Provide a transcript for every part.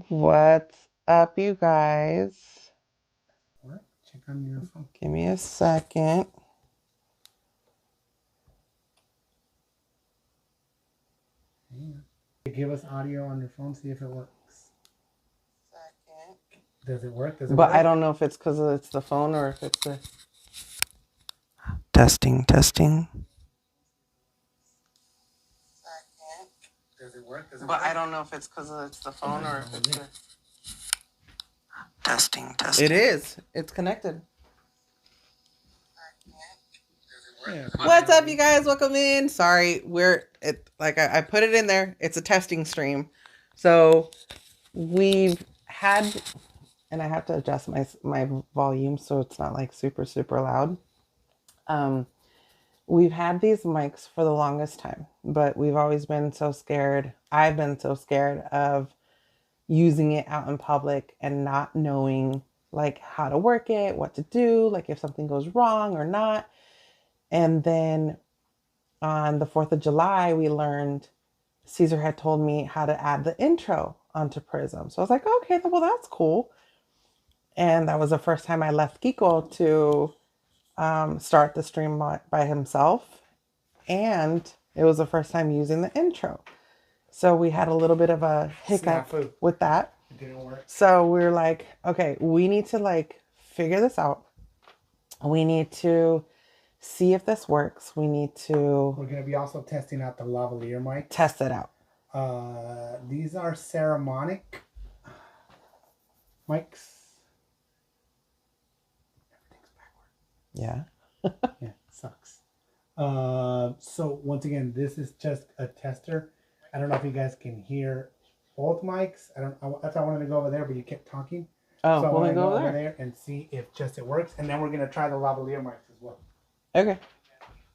What's up, you guys? What? Check on your phone. Give me a second. Yeah. Give us audio on your phone, see if it works. Second. Does it work? But I don't know if it's because it's the phone or if it's the testing. Second. Does it work? But I don't know if it's because it's the phone or if it's the testing. It is. It's connected. Yeah. What's up, you guys? Welcome in. Sorry, I put it in there. It's a testing stream. So we've had, and I have to adjust my volume so it's not like super loud. We've had these mics for the longest time, but we've always been so scared. I've been so scared of using it out in public and not knowing like how to work it, what to do, like if something goes wrong or not. And then on the 4th of July, we learned Caesar had told me how to add the intro onto Prism. So I was like, okay, well, that's cool. And that was the first time I left Kiko to start the stream by himself. And it was the first time using the intro. So we had a little bit of a hiccup with that. It didn't work. So we were like, okay, we need to like figure this out. We need to see if this works. We're going to be also testing out the lavalier mic. Test it out. These are ceremonic mics. Everything's backward. Yeah. Yeah, sucks. So once again, this is just a tester. I don't know if you guys can hear both mics. That's why I wanted to go over there, but you kept talking. Oh, so I want want to to go over there and see if just it works, and then we're gonna try the lavalier mics as well. Okay.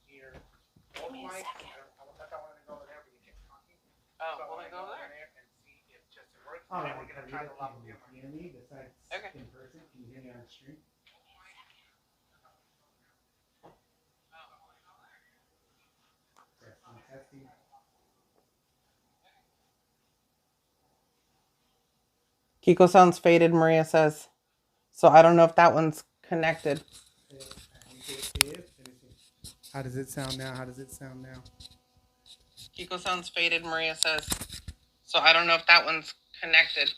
Give me a second. That's why I wanted to go over there, but you kept talking. Oh, so want to go over there and see if just it works, and then we're gonna try the lavalier mics. Can you hear me besides in person? Can you hear me on the stream? Testing. Kiko sounds faded, Maria says. So I don't know if that one's connected. How does it sound now? Kiko sounds faded, Maria says. So I don't know if that one's connected.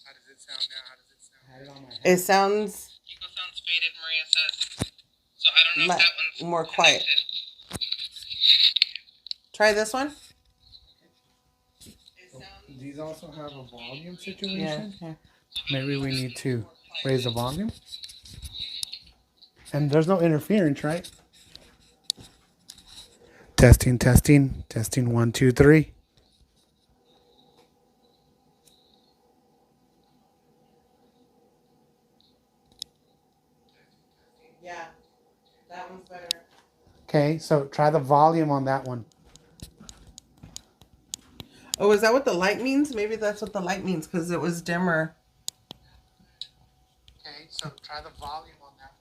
How does it sound now? It sounds. Kiko sounds faded, Maria says. So I don't know if that one's more quiet. Try this one. These also have a volume situation. Yeah. Maybe we need to raise the volume. And there's no interference, right? Testing. 1, 2, 3. Yeah, that one's better. Okay, so try the volume on that one. Oh, is that what the light means? Maybe that's what the light means because it was dimmer. Okay, so try the volume on that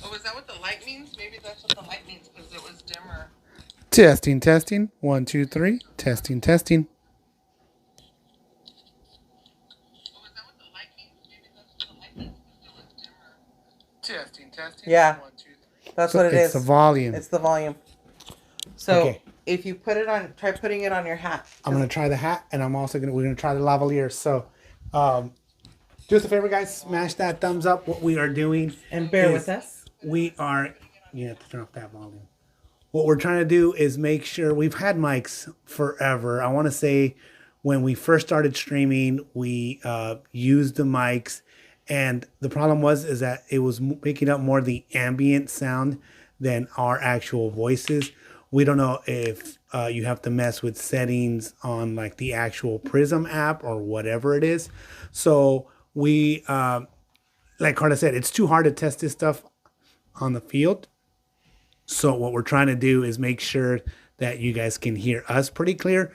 one. Oh, is that what the light means? Maybe that's what the light means because it was dimmer. Testing. 1, 2, 3. Testing. Oh, is that what the light means? Maybe that's what the light means because it was dimmer. Testing. Yeah. 1, 2, 3. That's what it is. It's the volume. It's the volume. So if you put it on, try putting it on your hat. I'm gonna try the hat, and we're gonna try the lavalier. So, do us a favor, guys. Smash that thumbs up. What we are doing, and bear with us. We are. You have to turn off that volume. What we're trying to do is make sure we've had mics forever. I want to say when we first started streaming, we used the mics, and the problem is that it was picking up more the ambient sound than our actual voices. We don't know if you have to mess with settings on like the actual Prism app or whatever it is. So we, like Karla said, it's too hard to test this stuff on the field. So what we're trying to do is make sure that you guys can hear us pretty clear.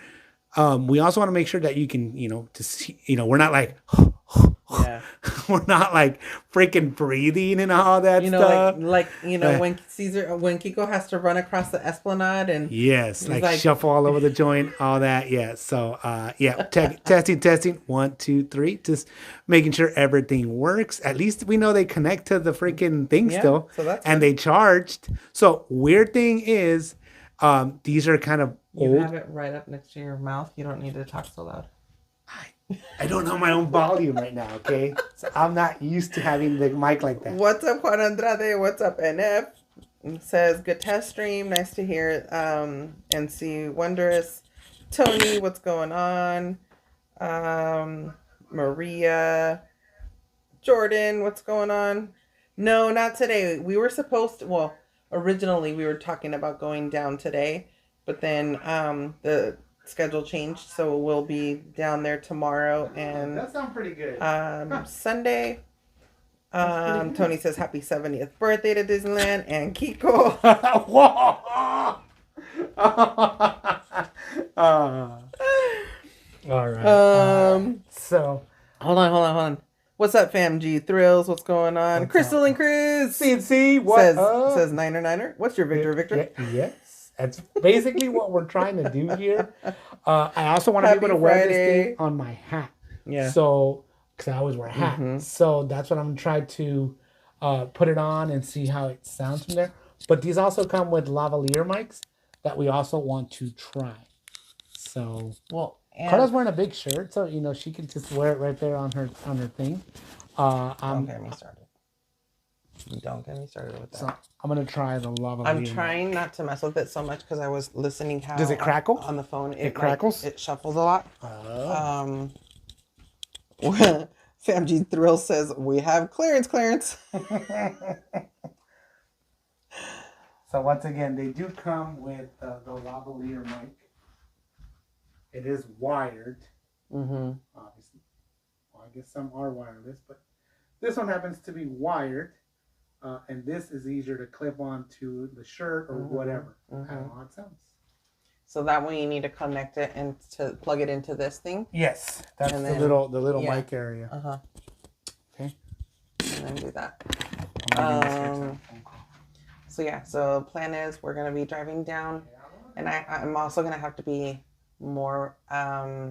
We also want to make sure that you can, to see, we're not like Yeah. We're not like freaking breathing and all that stuff. When Kiko has to run across the Esplanade and yes, like shuffle all over the joint, all that. Yeah. So, testing. 1, 2, 3. Just making sure everything works. At least we know they connect to the freaking thing still, so that's and good. they charged. So weird thing is, these are kind of you old. have it right up next to your mouth. You don't need to talk so loud. I don't know my own volume right now, okay? So I'm not used to having the mic like that. What's up, Juan Andrade? What's up, NF? It says, good test stream. Nice to hear and see Wondrous. Tony, what's going on? Maria. Jordan, what's going on? No, not today. We were supposed to, well, originally we were talking about going down today, but then the schedule changed, so we'll be down there tomorrow and that sounds pretty good. Sunday. Tony says happy 70th birthday to Disneyland and Kiko. All right. So hold on. What's up, Fam G Thrills? What's going on? Crystal and Chris. CNC. What says Niner. What's your Victor? Yes. That's basically what we're trying to do here. I also want to be able to wear this thing on my hat. Yeah. So, because I always wear a hat. Mm-hmm. So that's what I'm trying to put it on and see how it sounds from there. But these also come with lavalier mics that we also want to try. So, Karla's wearing a big shirt, so she can just wear it right there on her thing. Don't get me started. Don't get me started with that. So I'm gonna try the lavalier. I'm trying not to mess with it so much because I was listening how. Does it crackle on the phone? It crackles. It shuffles a lot. Oh. Famg Thrill says we have clearance. So once again, they do come with the lavalier mic. It is wired. Mm-hmm. Obviously. Well, I guess some are wireless, but this one happens to be wired. And this is easier to clip onto the shirt or whatever. Mm-hmm. I don't know how it sounds. So that way you need to connect it and to plug it into this thing? Yes. That's the little mic area. Uh-huh. Okay. And then do that. So plan is we're going to be driving down. And I'm also going to have to be more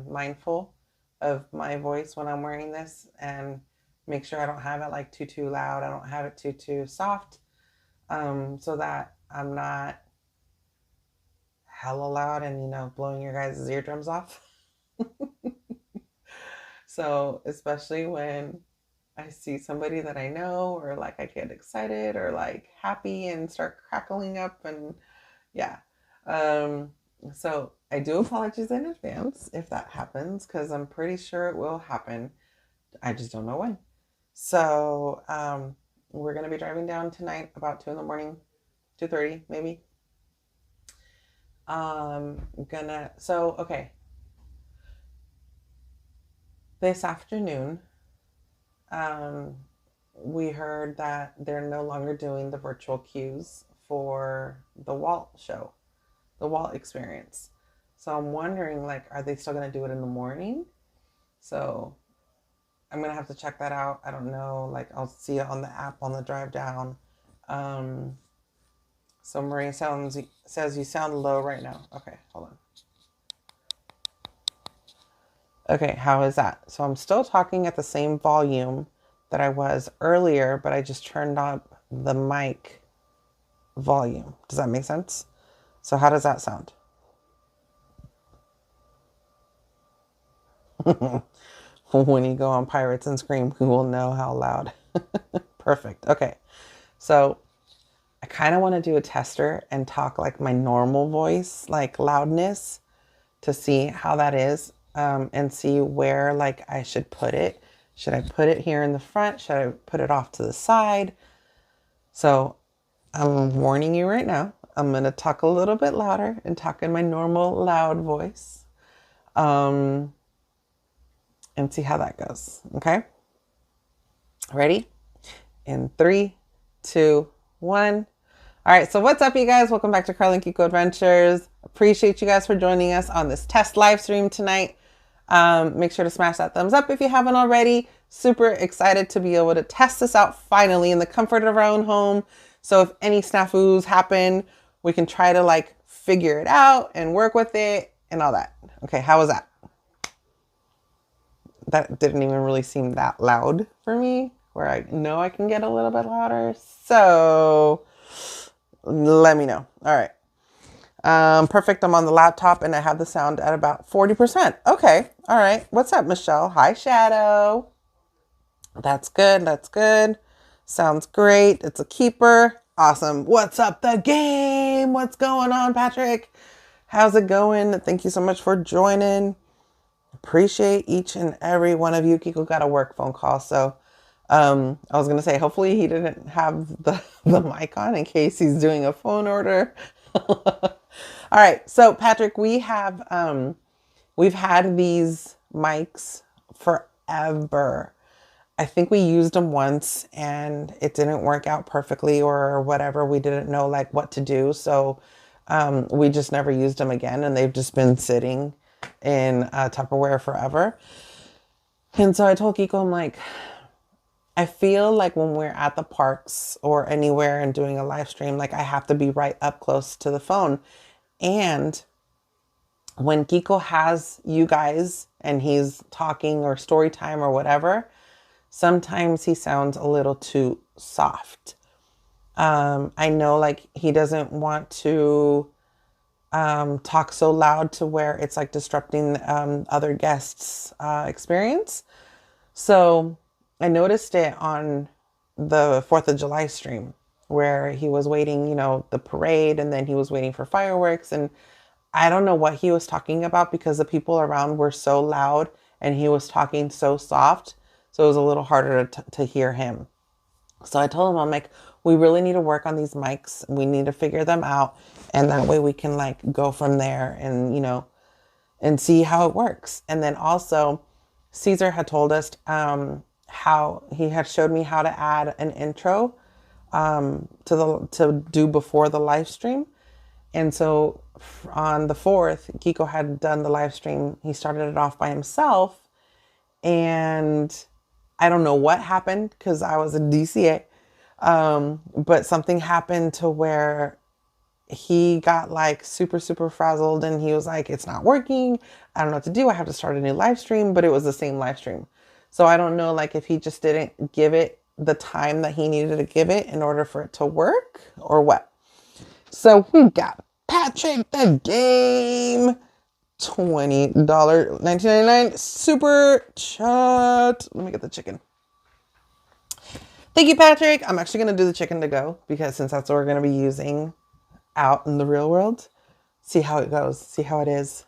mindful of my voice when I'm wearing this and make sure I don't have it like too loud. I don't have it too soft, so that I'm not hella loud and blowing your guys' eardrums off. So especially when I see somebody that I know, or like I get excited or like happy and start crackling up, and so I do apologize in advance if that happens, because I'm pretty sure it will happen. I just don't know when. So we're going to be driving down tonight about 2 a.m, 2:30 maybe. This afternoon, we heard that they're no longer doing the virtual queues for the Walt show, the Walt experience. So I'm wondering, are they still going to do it in the morning? So I'm going to have to check that out. I don't know. I'll see it on the app on the drive down. So Maria says you sound low right now. Okay, hold on. Okay, how is that? So I'm still talking at the same volume that I was earlier, but I just turned up the mic volume. Does that make sense? So how does that sound? When you go on Pirates and Scream, we will know how loud. Perfect. Okay. So I kind of want to do a tester and talk like my normal voice, like loudness, to see how that is, and see where I should put it. Should I put it here in the front? Should I put it off to the side? So I'm warning you right now. I'm going to talk a little bit louder and talk in my normal loud voice. And see how that goes. Okay? Ready? In 3, 2, 1. All right, so what's up, you guys? Welcome back to Karla Kiko Adventures. Appreciate you guys for joining us on this test live stream tonight. Make sure to smash that thumbs up if you haven't already. super excited to be able to test this out finally in the comfort of our own home. So if any snafus happen, we can try to like figure it out and work with it and all that. Okay, how was that? That didn't even really seem that loud for me, where I know I can get a little bit louder. So let me know. All right. Perfect. I'm on the laptop and I have the sound at about 40%. Okay. All right. What's up, Michelle? Hi, Shadow. That's good. That's good. Sounds great. It's a keeper. Awesome. What's up, the game? What's going on, Patrick? How's it going? Thank you so much for joining. Appreciate each and every one of you. Kiko got a work phone call. So I was going to say, hopefully he didn't have the mic on in case he's doing a phone order. All right. So Patrick, we've had these mics forever. I think we used them once and it didn't work out perfectly or whatever. We didn't know like what to do. So we just never used them again. And they've just been sitting in Tupperware forever. And so I told Kiko, I'm like, I feel like when we're at the parks or anywhere and doing a live stream, like I have to be right up close to the phone. And when Kiko has you guys and he's talking or story time or whatever, sometimes he sounds a little too soft. I know like he doesn't want to talk so loud to where it's like disrupting other guests' experience. So I noticed it on the 4th of July stream where he was waiting, you know, the parade, and then he was waiting for fireworks. And I don't know what he was talking about because the people around were so loud and he was talking so soft. So it was a little harder to hear him. So I told him, I'm like, we really need to work on these mics. We need to figure them out. And that way we can like go from there and, you know, and see how it works. And then also Caesar had told us how he had showed me how to add an intro to do before the live stream. And so on the 4th, Kiko had done the live stream. He started it off by himself. And I don't know what happened because I was in DCA. But something happened to where he got like super, super frazzled and he was like, it's not working. I don't know what to do. I have to start a new live stream, but it was the same live stream. So I don't know, like if he just didn't give it the time that he needed to give it in order for it to work or what. So we got Patrick the Game, $20, $19.99 super chat. Let me get the chicken. Thank you, Patrick. I'm actually going to do the chicken to go because since that's what we're going to be using out in the real world. See how it goes. See how it is.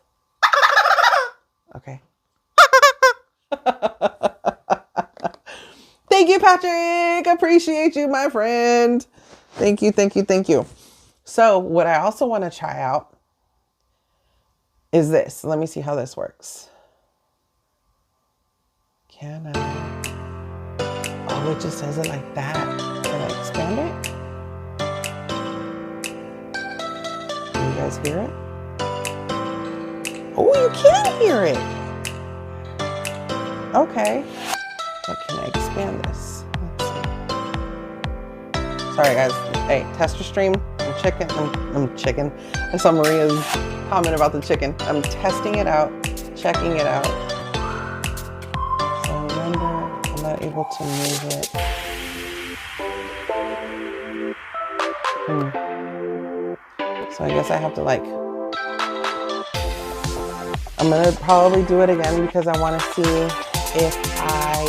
Okay. Thank you, Patrick. Appreciate you, my friend. Thank you, thank you, thank you. So what I also want to try out is this. Let me see how this works. Can I? Oh, it just says it like that. Can I expand it? Can you guys hear it? Oh, you can hear it. Okay. But can I expand this? Let's see. Sorry, guys. Hey, tester stream. I'm chicken. I saw Maria's comment about the chicken. I'm testing it out, checking it out. So remember, I'm not able to move it. So I guess I have to like, I'm gonna probably do it again because I want to see if I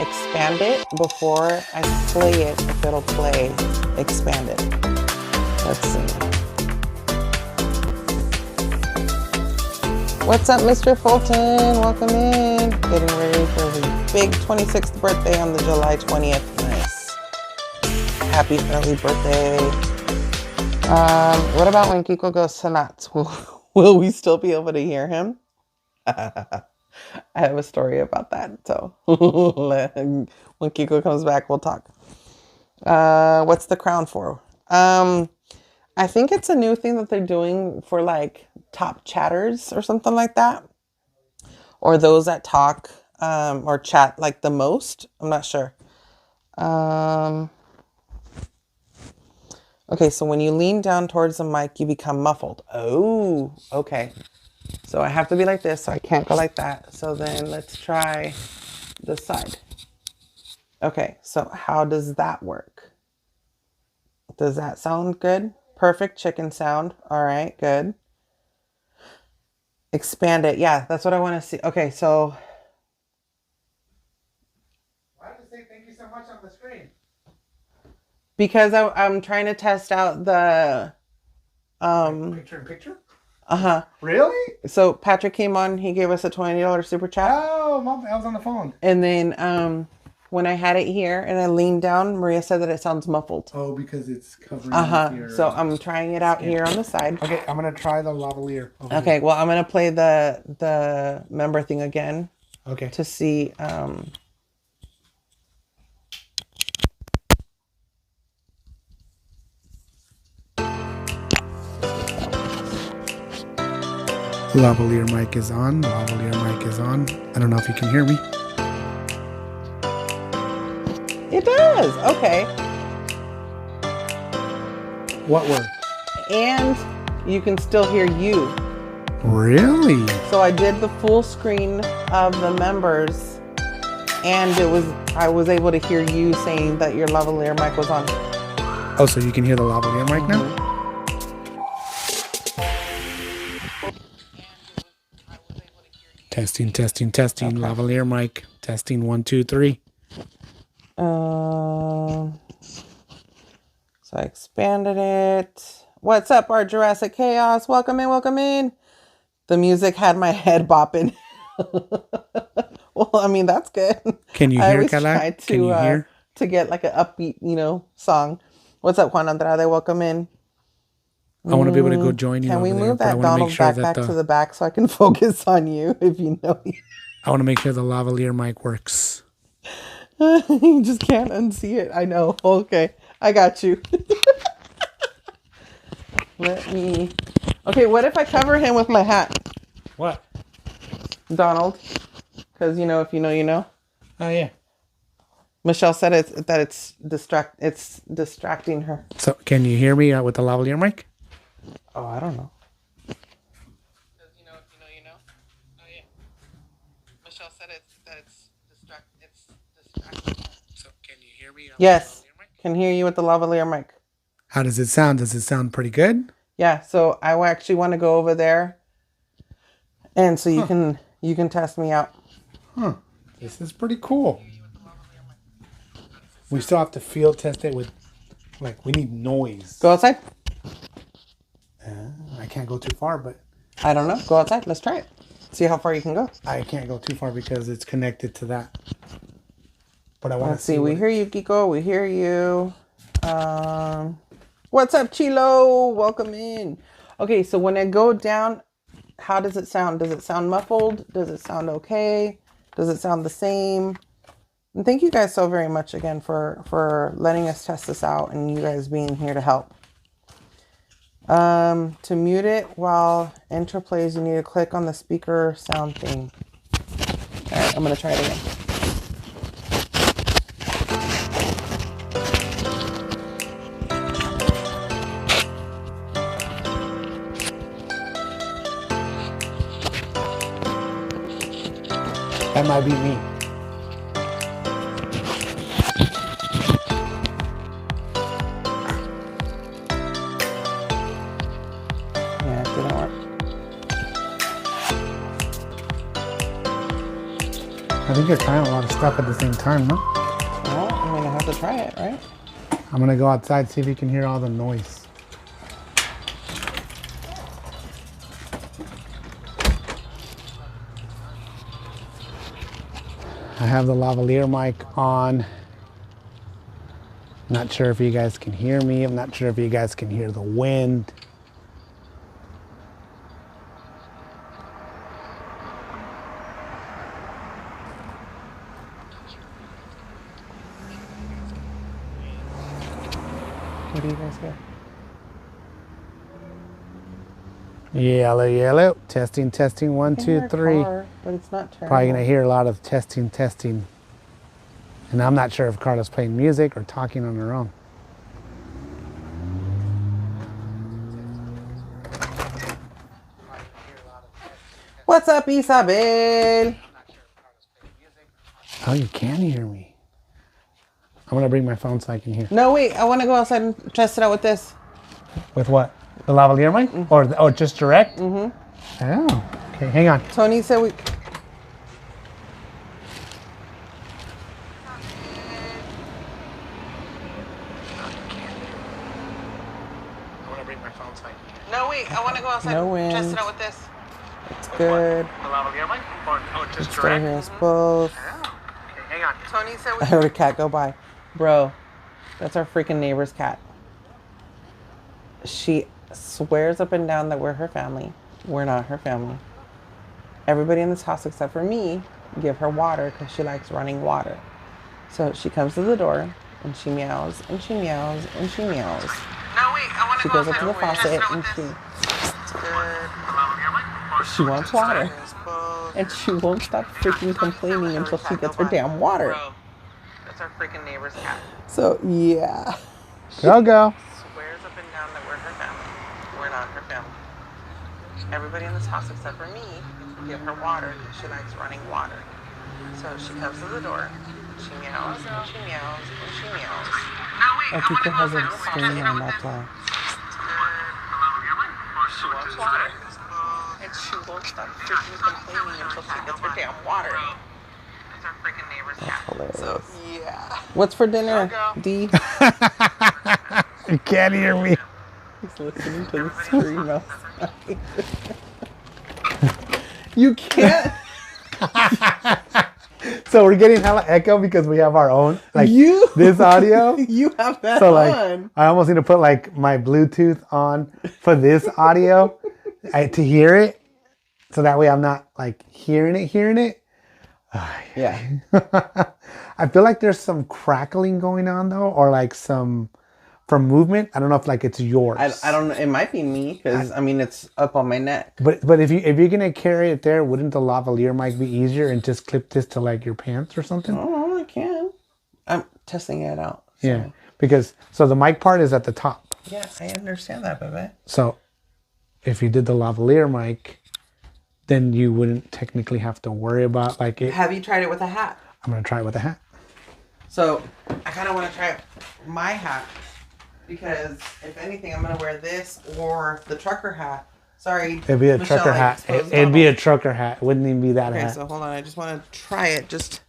expand it before I play it, if it'll play expanded. Let's see. What's up, Mr. Fulton? Welcome in. Getting ready for the big 26th birthday on the July 20th. Nice. Happy early birthday. What about when Kiko goes to Knott's? Will we still be able to hear him? I have a story about that. So when Kiko comes back, we'll talk. What's the crown for? I think it's a new thing that they're doing for like top chatters or something like that. Or those that talk or chat like the most. I'm not sure. Okay, so when you lean down towards the mic, you become muffled. Oh, okay. So I have to be like this, so I can't go like that. So then let's try this side. Okay, so how does that work? Does that sound good? Perfect chicken sound. All right, good. Expand it. Yeah, that's what I want to see. Okay, so. Why does it say thank you so much on the screen? Because I'm trying to test out the Picture in picture? Uh-huh. Really? So Patrick came on, he gave us a $20 super chat. Oh, I was on the phone. And then when I had it here and I leaned down, Maria said that it sounds muffled. Oh, because it's covering your So I'm trying it out here on the side. Okay, I'm gonna try the lavalier. Okay, here. Well, I'm gonna play the member thing again. Okay. To see Lavalier mic is on. Lavalier mic is on. I don't know if you can hear me. It does. Okay. What word? And you can still hear you. Really? So I did the full screen of the members, and I was able to hear you saying that your lavalier mic was on. Oh, so you can hear the lavalier mic now? Testing, testing, testing. Okay. Lavalier mic. Testing 1, 2, 3. So I expanded it. What's up, our Jurassic Chaos? Welcome in, welcome in. The music had my head bopping. Well, I mean, that's good. Can you hear, Karla? Can you hear? To get like an upbeat, song. What's up, Juan Andrade? Welcome in. I want to be able to go join you. Can we move that Donald back to the back so I can focus on you, if you know you? I want to make sure the lavalier mic works. You just can't unsee it. I know. Okay. I got you. Okay, what if I cover him with my hat? What? Donald. Because, if you know, you know. Oh, yeah. Michelle said it's distracting her. So, can you hear me with the lavalier mic? Oh, I don't know. Because if you know, you know. Oh yeah. Michelle said it's distracting. So can you hear me? Yes, can hear you with the lavalier mic. How does it sound? Does it sound pretty good? Yeah. So I actually want to go over there, and so you can test me out. Huh. This is pretty cool. We still have to field test it with, we need noise. Go outside. I can't go too far, but... I don't know. Go outside. Let's try it. See how far you can go. I can't go too far because it's connected to that. But I want to see. We hear you, Kiko. We hear you. What's up, Chilo? Welcome in. Okay, so when I go down, how does it sound? Does it sound muffled? Does it sound okay? Does it sound the same? And thank you guys so very much again for letting us test this out and you guys being here to help. To mute it while intro plays, you need to click on the speaker sound thing. All right, I'm going to try it again. That might be me. Yeah, it didn't work. I think you're trying a lot of stuff at the same time, no? Well, I'm going to have to try it, right? I'm going to go outside, see if you can hear all the noise. I have the lavalier mic on. Not sure if you guys can hear me. I'm not sure if you guys can hear the wind. What do you guys hear? Yellow, yellow. Testing, testing. 1, 2, 3. But But it's not terrible. Probably going to hear a lot of testing. And I'm not sure if Karla's playing music or talking on her own. What's up, Isabel? Oh, you can hear me. I'm going to bring my phone so I can hear. No, wait. I want to go outside and test it out with this. With what? The lavalier mic? Or just direct? Mm-hmm. Oh, okay. Hang on. Tony said we... No, wait. I want to go outside and test it out with this. It's good. The lavalier mic? Or just Still hear us both. Oh, okay. Hang on. Tony said we... I heard a cat go by. Bro, that's our freaking neighbor's cat. She swears up and down that we're her family. We're not her family. Everybody in this house except for me give her water because she likes running water. So she comes to the door and she meows and she meows and she meows. No, wait, I want to She go goes up outside to the and test faucet it out and with this. she wants water. And she won't stop freaking complaining until she gets her damn water. Bro, that's our freaking neighbor's cat. So yeah. Go. Swears up and down that we're her family. We're not her family. Everybody in this house except for me give her water because she likes running water. So she comes to the door. She meows and she meows and she meows. No, wait, Oh, Kiko has a screen on, that's why. She wants water. And she won't stop freaking complaining until she gets her damn water. That's our freaking neighbor's cat. Hilarious. So, yeah. What's for dinner, D? You can't hear me. He's listening to the scream outside. You can't. So we're getting hella echo because we have our own, like You. this audio. You have that So like, on. I almost need to put like my Bluetooth on for this audio to hear it, so that way I'm not like hearing it. Yeah. I feel like there's some crackling going on though, or like some from movement. I don't know if like it's yours. I don't know. It might be me because I mean it's up on my neck. But if you're gonna carry it there, wouldn't the lavalier mic be easier and just clip this to like your pants or something? Oh, I can. I'm testing it out. So. Yeah, because so the mic part is at the top. Yeah, I understand that, baby. So if you did the lavalier mic, then you wouldn't technically have to worry about like it. Have you tried it with a hat? I'm gonna try it with a hat. So I kind of want to try my hat because if anything, I'm gonna wear this or the trucker hat. Sorry, It'd be a Michelle, trucker I hat. exposed It'd be Donald. a trucker hat. It wouldn't even be that Okay, hat. so hold on. I just want to try it just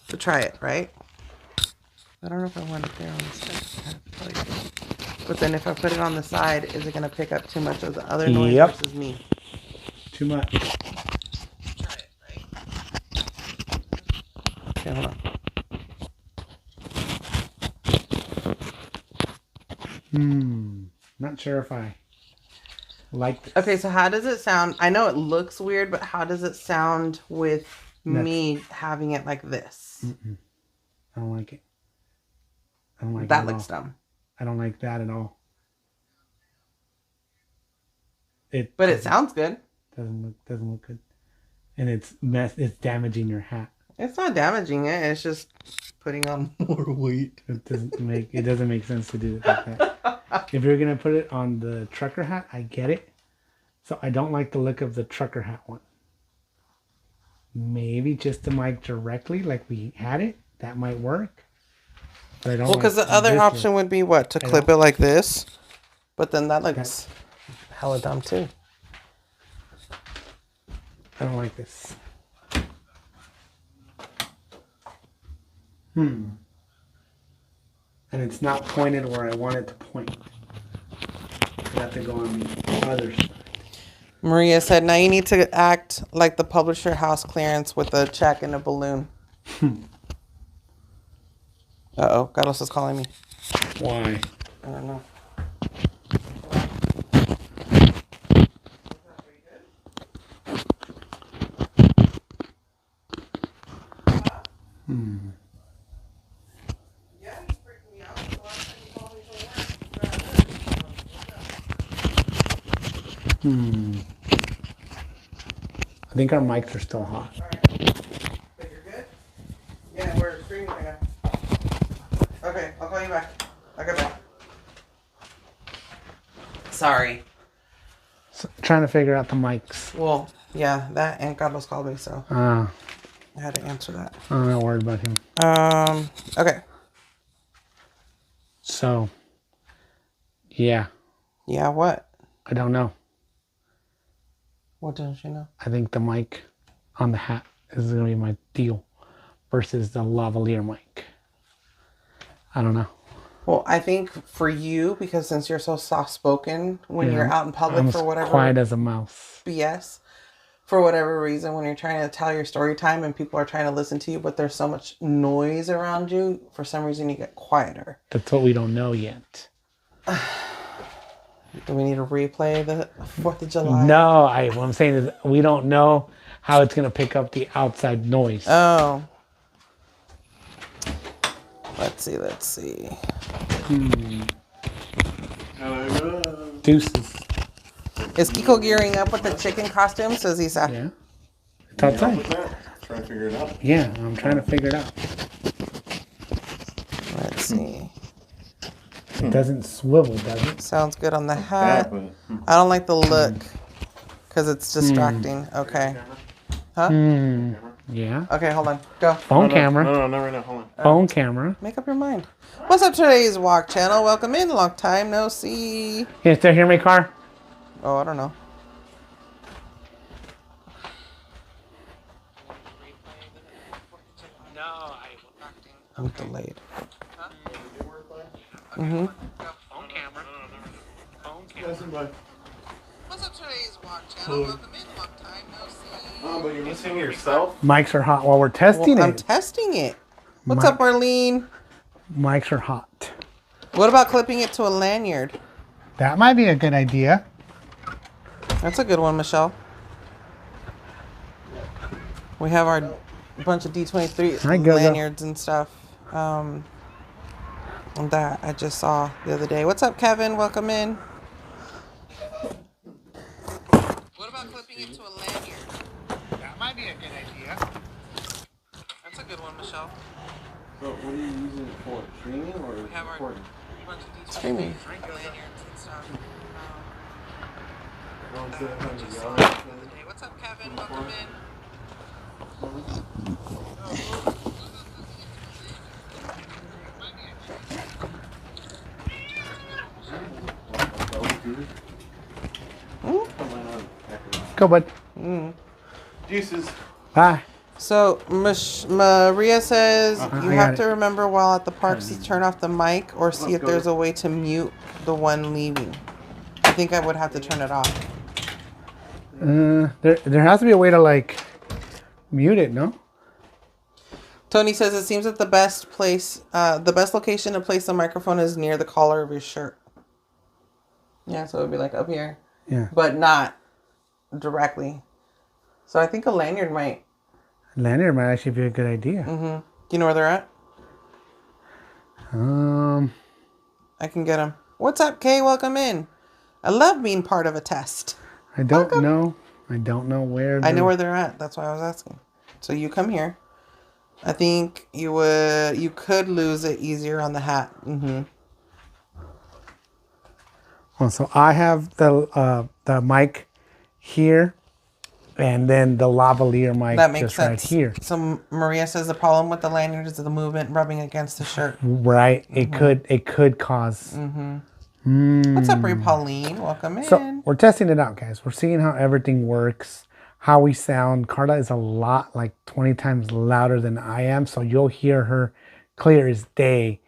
to try it, right? I don't know if I want it there on the side. But then if I put it on the side, is it gonna pick up too much of the other noise Yep. versus me? Too much. Try it, right? Okay, hold on. Not sure if I like this. Okay, so how does it sound? I know it looks weird, but how does it sound with me having it like this? I don't like it. I don't like That it at looks all. dumb. I don't like that at all. But it sounds good. doesn't look good. And it's damaging your hat. It's not damaging it. It's just putting on more weight. It doesn't make sense to do it like that. If you're gonna put it on the trucker hat, I get it. So I don't like the look of the trucker hat one. Maybe just the mic directly, like we had it, that might work. But I don't. Well, because the other this option would be what? To clip it like this. But then that looks Okay. hella dumb too. I don't like this. And it's not pointed where I want it to point. I have to go on the other side. Maria said, now you need to act like the publisher house clearance with a check and a balloon. Uh-oh, Carlos is calling me. Why? I don't know. think our mics are still hot. But you're good? Yeah, we're streaming right now. Okay, I'll call you back. I'll get back. Sorry. So, trying to figure out the mics. Well, yeah, that and Carlos called me, so I had to answer that. I'm not worried about him. Okay. So, yeah. Yeah, what? I don't know. What don't you know? I think the mic on the hat is going to be my deal versus the lavalier mic. I don't know. Well, I think for you, because since you're so soft-spoken when you're out in public I'm for whatever quiet as a mouse. BS, for whatever reason, when you're trying to tell your story time and people are trying to listen to you, but there's so much noise around you, for some reason you get quieter. That's what we don't know yet. Do we need to replay the 4th of July? No, what I'm saying is we don't know how it's going to pick up the outside noise. Oh. Let's see. Deuces. Is Kiko gearing up with the chicken costume? Says he's Yeah. It's outside. Trying to figure it out. Yeah, I'm trying to figure it out. Let's see. It doesn't swivel, does it? Sounds good on the hat. Yeah, I don't like the look because it's distracting. Okay. Huh? Yeah. Okay, hold on. Go. Phone camera. No, not right now. Hold on. Phone camera. Make up your mind. What's up, today's Walk channel? Welcome in. Long time no see. Can you still hear me, car? Oh, I don't know. I'm delayed. Phone camera. Phone camera. What's up, today's Walk channel? Welcome in. Long time no see. Oh, but you're listening to yourself? Mics are hot while we're testing Well, I'm it. testing it. What's up, Arlene? Mics are hot. What about clipping it to a lanyard? That might be a good idea. That's a good one, Michelle. We have our bunch of D23 Hi, Gaga. lanyards and stuff. That I just saw the other day. What's up, Kevin? Welcome in. What about clipping it to a lanyard? That might be a good idea. That's a good one, Michelle. So, what are you using it for? Streaming or We have our recording? bunch of D23 Streaming. lanyards and stuff. Oh, instead of having to Just yell saw at it each the other other? day. What's up, Kevin? Welcome in. Go, bud. Deuces. Bye. So, Maria says you I have got to it. remember while at the parks to turn off the mic or see if there's a way to mute the one leaving. I think I would have to turn it off. There has to be a way to like mute it, no? Tony says it seems that the best location to place the microphone is near the collar of your shirt. Yeah, so it would be like up here. Yeah. But not directly. So I think a lanyard might. Lanyard might actually be a good idea. Do you know where they're at? I can get them. What's up, Kay? Welcome in. I love being part of a test. I don't know. I don't know where. I know where they're at. That's why I was asking. So you come here. I think you could lose it easier on the hat. Well, so I have the mic here, and then the lavalier mic That makes just sense. right here. So Maria says the problem with the lanyard is the movement rubbing against the shirt. Right. It could cause. What's up, Ray Pauline? Welcome in. So we're testing it out, guys. We're seeing how everything works, how we sound. Carla is a lot, like 20 times louder than I am, so you'll hear her clear as day.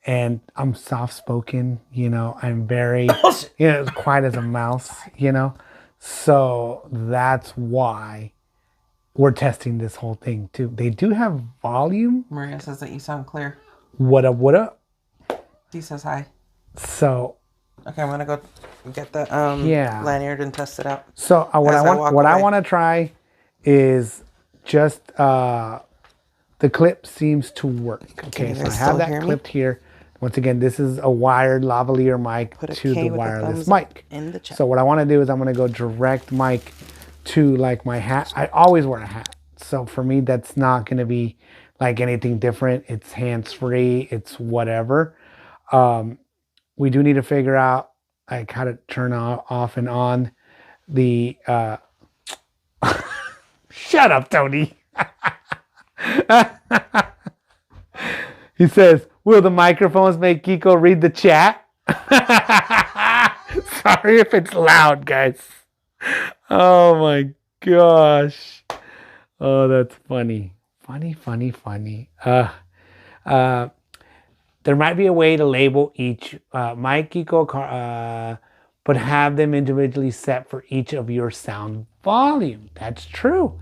And I'm soft-spoken, I'm very, quiet as a mouse, So that's why we're testing this whole thing too. They do have volume. Maria says that you sound clear. What up, what up? Dee says hi. So Okay, I'm gonna go get the Yeah. lanyard and test it out. So what As I walk I away. want to try is just the clip seems to work. Okay, you so I guys have still that hear me? clipped here. Once again, this is a wired lavalier mic Put a to K the with a wireless thumbs up mic. in the chat. So what I want to do is I'm going to go direct mic to like my hat. I always wear a hat. So for me, that's not going to be like anything different. It's hands-free. It's whatever. We do need to figure out like how to turn off and on the, shut up, Tony. He says, will the microphones make Kiko read the chat? Sorry if it's loud, guys. Oh my gosh. Oh, that's funny. Funny. There might be a way to label each mic, Kiko, but have them individually set for each of your sound volume. That's true.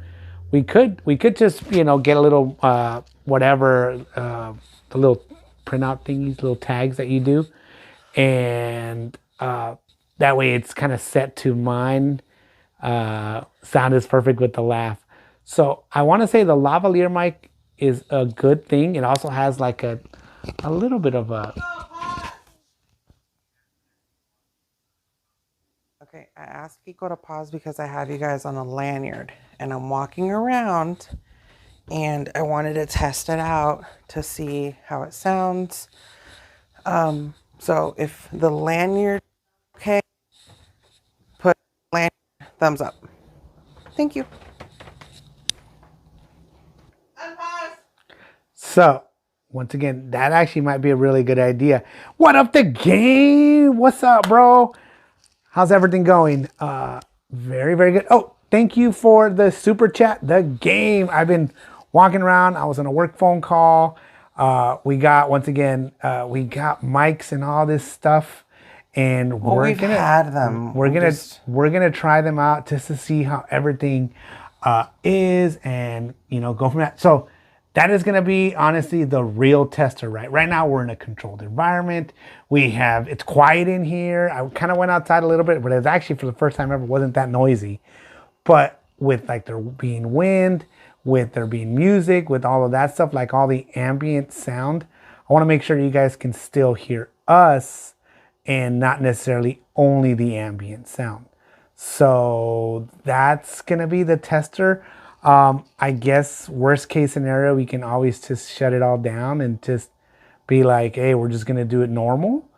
We could just, get a little whatever, the little printout thingies, little tags that you do, and that way it's kind of set to mine. Sound is perfect with the laugh. So I want to say the lavalier mic is a good thing. It also has like a little bit of a. Okay, I asked Kiko to pause because I have you guys on a lanyard and I'm walking around and I wanted to test it out to see how it sounds. So if the lanyard, okay, put lanyard, thumbs up. Thank you. Unpause. So once again, that actually might be a really good idea. What up the game? What's up, bro? How's everything going? Very, very good. Oh, thank you for the super chat. The game. I've been walking around. I was on a work phone call. We got mics and all this stuff, and we're gonna try them out just to see how everything is, and go from that. So that is gonna be honestly the real tester, right? Right now we're in a controlled environment. It's quiet in here. I kind of went outside a little bit, but it was actually for the first time ever wasn't that noisy. But with like there being wind, with there being music, with all of that stuff, like all the ambient sound, I want to make sure you guys can still hear us and not necessarily only the ambient sound. So that's going to be the tester. I guess worst case scenario, we can always just shut it all down and just be like, hey, we're just going to do it normal.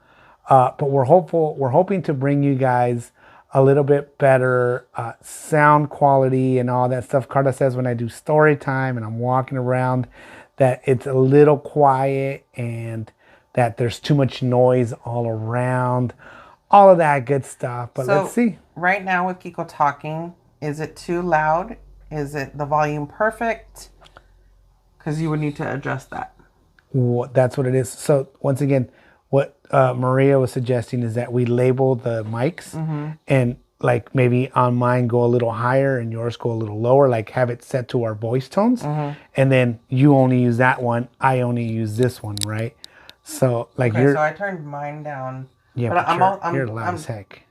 But we're hoping to bring you guys a little bit better sound quality and all that stuff. Karla says when I do story time and I'm walking around that it's a little quiet and that there's too much noise all around, all of that good stuff. But so, let's see. Right now with Kiko talking, is it too loud? Is it the volume perfect? Because you would need to adjust that. That's what it is. So once again, what Maria was suggesting is that we label the mics and like maybe on mine go a little higher and yours go a little lower, like have it set to our voice tones. And then you only use that one. I only use this one, right? So like so I turned mine down. Yeah, but you're loud as heck.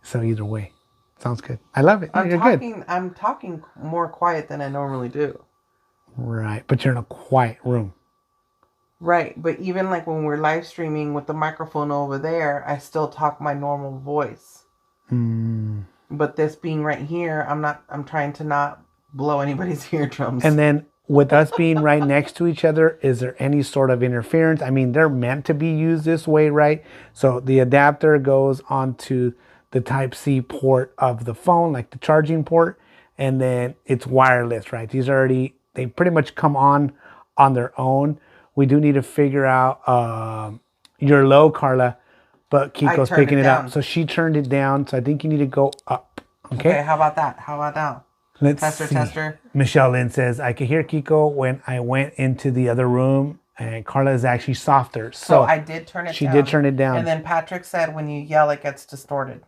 So either way, sounds good. I love it. I'm talking more quiet than I normally do. Right, but you're in a quiet room. Right, but even like when we're live streaming with the microphone over there, I still talk my normal voice. But this being right here, I'm trying to not blow anybody's eardrums. And then with us being right next to each other, is there any sort of interference? I mean, they're meant to be used this way, right? So the adapter goes onto the Type-C port of the phone, like the charging port, and then it's wireless, right? They pretty much come on their own. We do need to figure out you're low, Karla, but Kiko's picking it up. So she turned it down. So I think you need to go up. Okay, how about that? How about now? Let's see. Tester. Michelle Lynn says, I could hear Kiko when I went into the other room, and Karla is actually softer. So I did turn it down. She did turn it down. And then Patrick said when you yell, it gets distorted.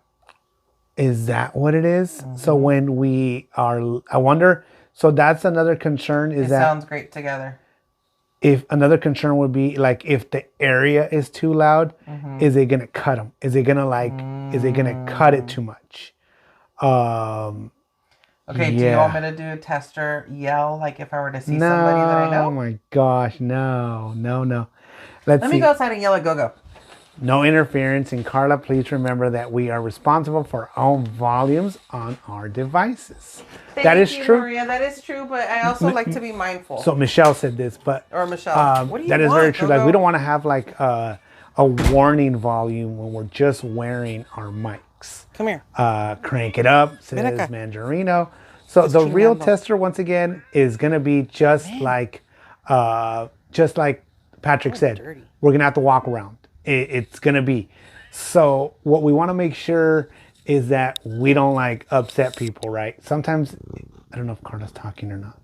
Is that what it is? So when we are, I wonder, so that's another concern is that. It sounds great together. If another concern would be like if the area is too loud, is it gonna cut them? Is it gonna cut it too much? Okay, do you want me to do a tester yell like if I were to see somebody that I know? Oh my gosh, no. Let me go outside and yell at Go-Go. No interference. And Karla, please remember that we are responsible for our own volumes on our devices. That is Thank you, true. Maria. That is true, but I also like to be mindful. So Michelle said this, but Or Michelle. What do you that is want? very true. Go, Like go. we don't want to have like a warning volume when we're just wearing our mics. Come here. Crank it up, says acá. Mandarino. So the real tester, once again, is gonna be just like Patrick said. dirty. We're gonna have to walk around. It's gonna be. So what we want to make sure is that we don't like upset people, right? Sometimes I don't know if Karla's talking or not.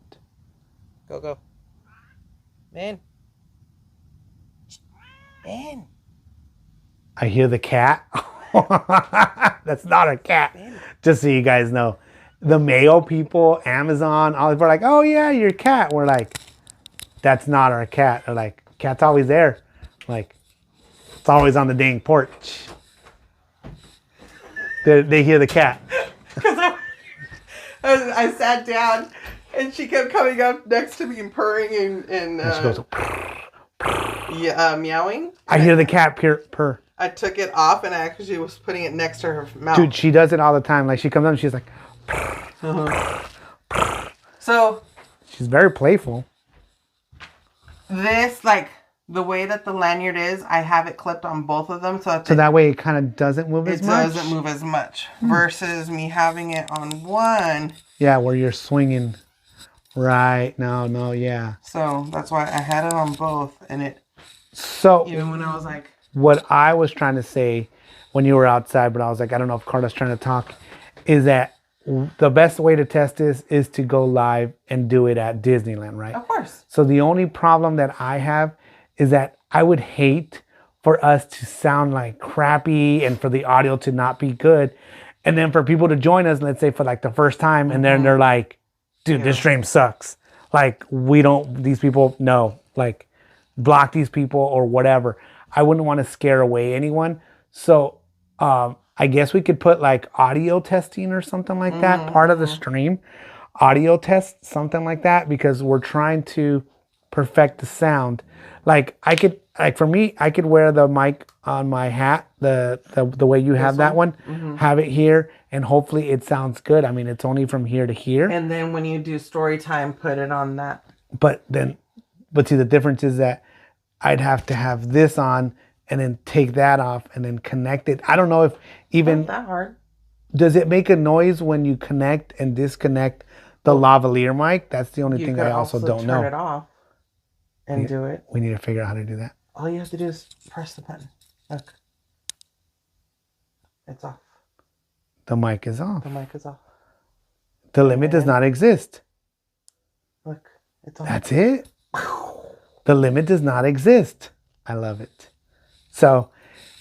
Go, go. Man. Man. I hear the cat. That's not a cat. Just so you guys know. The mail people, Amazon, all they're like, oh yeah, your cat. We're like, that's not our cat. They're like, cat's always there. Like, it's always on the dang porch. They hear the cat. Because I sat down and she kept coming up next to me and purring and She goes, meowing. I hear the cat purr. I took it off and I actually was putting it next to her mouth. Dude, she does it all the time. Like she comes up and she's like, So she's very playful. this, like, the way that the lanyard is, I have it clipped on both of them. So that way it kind of doesn't move as it much. doesn't move as much. Versus me having it on one. Yeah, where you're swinging. Right. No, yeah. So that's why I had it on both. And it, So even when I was like, what I was trying to say when you were outside, but I was like, I don't know if Karla's trying to talk, is that the best way to test this is to go live and do it at Disneyland, right? of course. So the only problem that I have is that I would hate for us to sound like crappy and for the audio to not be good. And then for people to join us, let's say for like the first time, and then they're like, dude, this stream sucks. Like, these people, no, like, block these people or whatever. I wouldn't want to scare away anyone. So I guess we could put like audio testing or something like that, part of the stream. Audio test, something like that, because we're trying to perfect the sound. Like for me, I could wear the mic on my hat, the way you have that one, have it here, and hopefully it sounds good. I mean, it's only from here to here. And then when you do story time, put it on that. But see, the difference is that I'd have to have this on and then take that off and then connect it. I don't know if even... Not that hard. Does it make a noise when you connect and disconnect the lavalier mic? That's the only thing I also don't know. Turn it off and do it. We need to figure out how to do that. All you have to do is press the button. Look. It's off. The mic is off. The mic is off. The limit does not exist. Look. It's off. That's it. The limit does not exist. I love it. So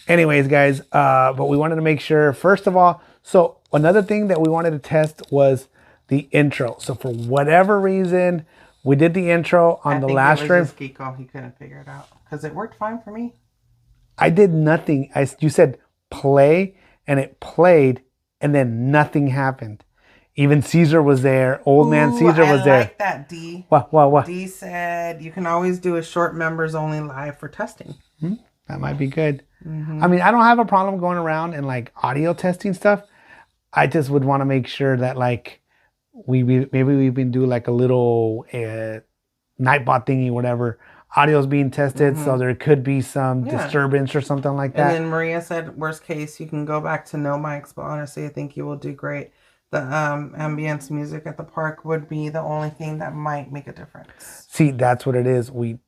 anyways, guys, but we wanted to make sure, first of all, so another thing that we wanted to test was the intro. So for whatever reason, we did the intro on the last stream. Kiko, he couldn't figure it out because it worked fine for me. I did nothing. You said play and it played and then nothing happened. Even Caesar was there. Old man Caesar was there. I like that, D. What? D said you can always do a short members only live for testing. That might be good. I mean, I don't have a problem going around and like audio testing stuff. I just would want to make sure that like maybe we can do like a little Nightbot thingy, whatever. Audio's being tested, so there could be some disturbance or something like that. And then Maria said, worst case, you can go back to no mics, but honestly, I think you will do great. The ambience music at the park would be the only thing that might make a difference. See, that's what it is. We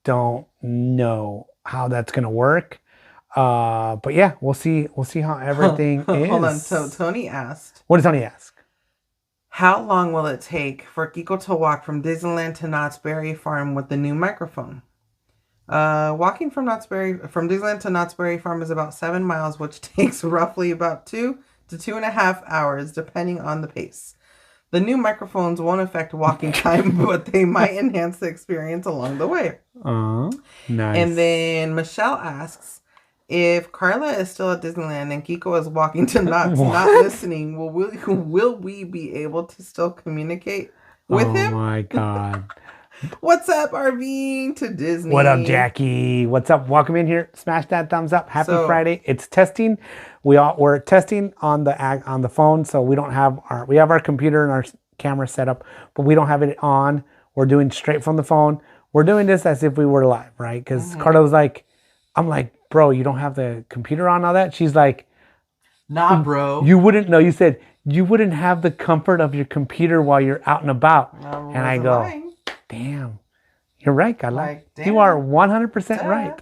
don't know how that's gonna work. But yeah, we'll see how everything is. Hold on. So Tony asked, What did Tony ask? how long will it take for Kiko to walk from Disneyland to Knott's Berry Farm with the new microphone? Walking from Disneyland to Knott's Berry Farm is about 7 miles, which takes roughly about 2 to 2.5 hours, depending on the pace. The new microphones won't affect walking time, but they might enhance the experience along the way. Nice. And then Michelle asks, if Karla is still at Disneyland and Kiko is walking to Knott's not listening, will we be able to still communicate with him? Oh my God. What's up, RV to Disney? What up, Jackie? What's up? Welcome in here. Smash that thumbs up. Happy Friday. It's testing. We're testing on the phone, so we have our computer and our camera set up, but we don't have it on. We're doing straight from the phone. We're doing this as if we were live, right? Because Karla was like, I'm like, bro, you don't have the computer on, all that? She's like, nah, bro. You wouldn't know. You said you wouldn't have the comfort of your computer while you're out and about. And I go, damn, you're right, Karla. Like, you are 100% right.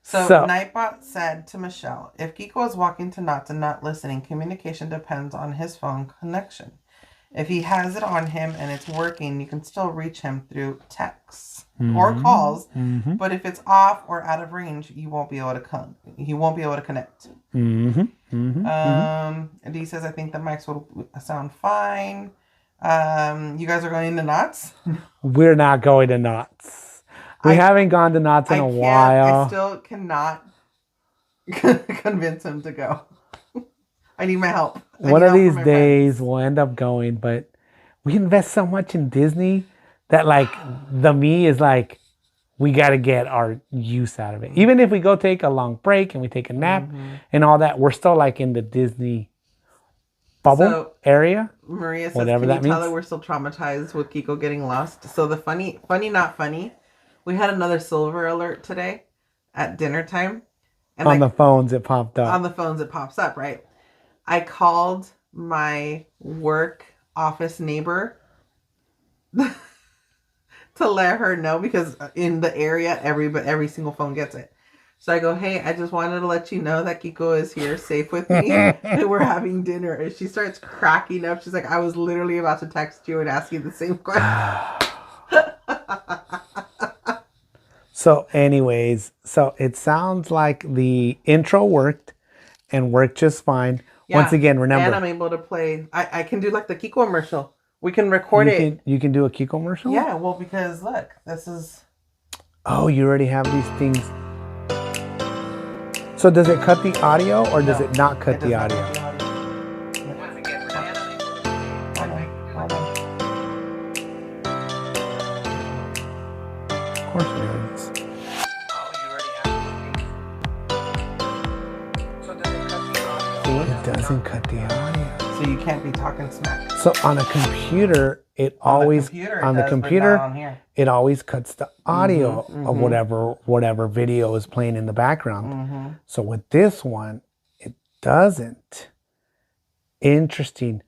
So Nightbot said to Michelle, if Kiko is walking to Knots and not listening, communication depends on his phone connection. If he has it on him and it's working, you can still reach him through texts or calls. But if it's off or out of range, you won't be able to he won't be able to connect. And he says, I think the mics will sound fine. You guys are going to Knots? We're not going to Knots. We haven't gone to Knots in a while. I still cannot convince him to go. I need my help. One of these days we'll end up going, but we invest so much in Disney that like the me is like, we got to get our use out of it. Even if we go take a long break and we take a nap and all that, we're still like in the Disney bubble area. Maria says, whatever that means. We're still traumatized with Kiko getting lost. So the funny, not funny. We had another silver alert today at dinner time. And on the phones it popped up. On the phones it pops up, right? I called my work office neighbor to let her know, because in the area, every single phone gets it. So I go, hey, I just wanted to let you know that Kiko is here safe with me and we're having dinner. And she starts cracking up. She's like, I was literally about to text you and ask you the same question. So anyways, so it sounds like the intro worked and worked just fine. Yeah. Once again, remember. And I'm able to play. I can do like the Kiko commercial. We can record it. You can do a Kiko commercial? Yeah, well, because look, this is. Oh, you already have these things. So does it cut the audio or does it not cut the audio? Of course it is. It doesn't cut the audio. So you can't be talking smack. So on a computer, it always it always cuts the audio of whatever video is playing in the background. So with this one, it doesn't. Interesting.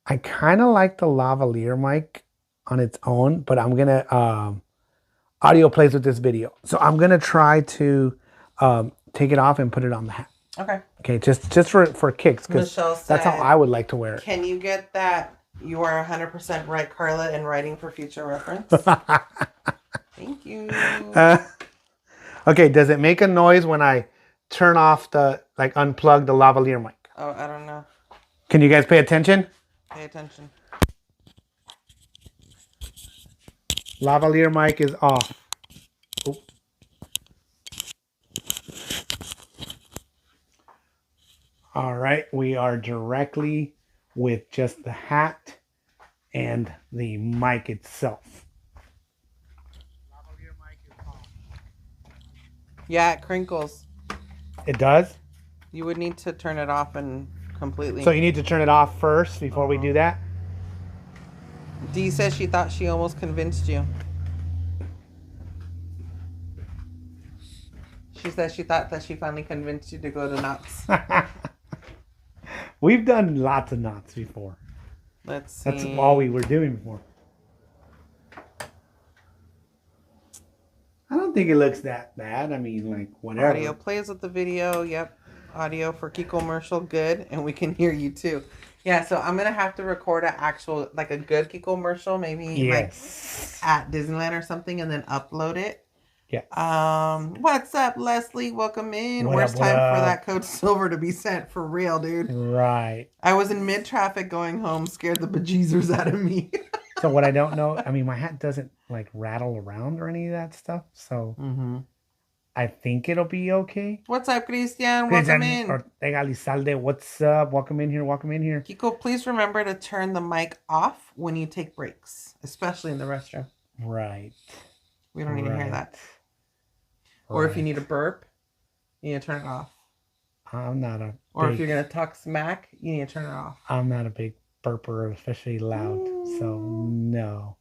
I kind of like the lavalier mic on its own, but I'm gonna audio plays with this video. So I'm gonna try to take it off and put it on the hat. Okay, just for kicks, because that's how I would like to wear it. Can you get that? You are 100% right, Karla, in writing for future reference. Thank you. Okay, does it make a noise when I turn off unplug the lavalier mic? Oh, I don't know. Can you guys pay attention? Pay attention. Lavalier mic is off. Oh. All right, we are directly with just the hat and the mic itself. Yeah, it crinkles. It does? You would need to turn it off and completely. So you need to turn it off first before we do that? Dee says she thought she almost convinced you. She says she thought that she finally convinced you to go to Knots. We've done lots of Knots before. Let's see. That's all we were doing before. I don't think it looks that bad. I mean, like, whatever. Audio plays with the video. Yep. Audio for Kiko commercial. Good. And we can hear you too. Yeah, so I'm going to have to record a good Kiko commercial, maybe like at Disneyland or something, and then upload it. Yeah. What's up, Leslie? Welcome in. Where's time for that code silver to be sent for real, dude? Right. I was in mid-traffic going home, scared the bejeezers out of me. So what I don't know, I mean, my hat doesn't like rattle around or any of that stuff. So I think it'll be okay. What's up, Christian? Welcome in. Ortega Lizalde, what's up? Welcome in here. Welcome in here. Kiko, please remember to turn the mic off when you take breaks, especially in the restroom. Right. We don't need to hear Right. that. Or if you Right. need a burp, you need to turn it off. I'm not a Or if big, you're going to talk smack, you need to turn it off. I'm not a big burper, especially loud. So no.